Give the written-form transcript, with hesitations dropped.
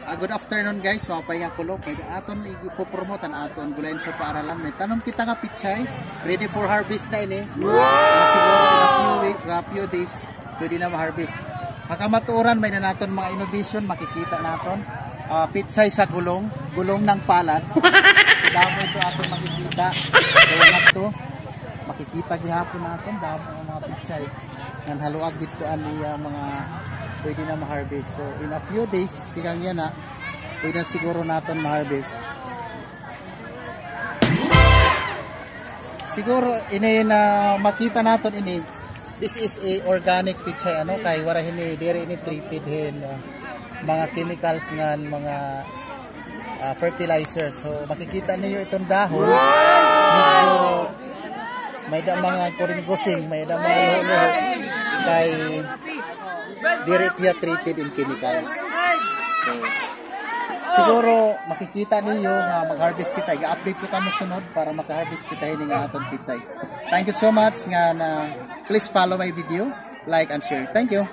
Good afternoon guys, mapay nga kulo. Pwede aton ipopromote ang aton gulayan sa paaralan. May tanom kita nga pichay, ready for harvest na ini. Siguro in a few days, pwede na ma-harvest. Makamaturan, may na naton mga innovation, makikita naton. Pichay sa gulong ng palad. Damo ito aton makikita. Kaya to, makikita gihapon naton, damo ang mga pichay. Nang haluag dito niya mga pwede na ma-harvest. So in a few days, tingnan yan na, pwede na siguro natin ma-harvest. Siguro ini na makita natin ini, this is a organic pichay ano kay wala hini diri ini treated hin mga chemicals ngan mga fertilizer. So makikita niyo itong dahon medyo may da mga kuring-gusing, may da mga luho kay directly treated in chemicals. So, siguro makikita niyo nga mag-harvest kita. I-update ko kamo sunod para maka-harvest kita ini nga aton pichay. Thank you so much nga na please follow my video, like and share. Thank you.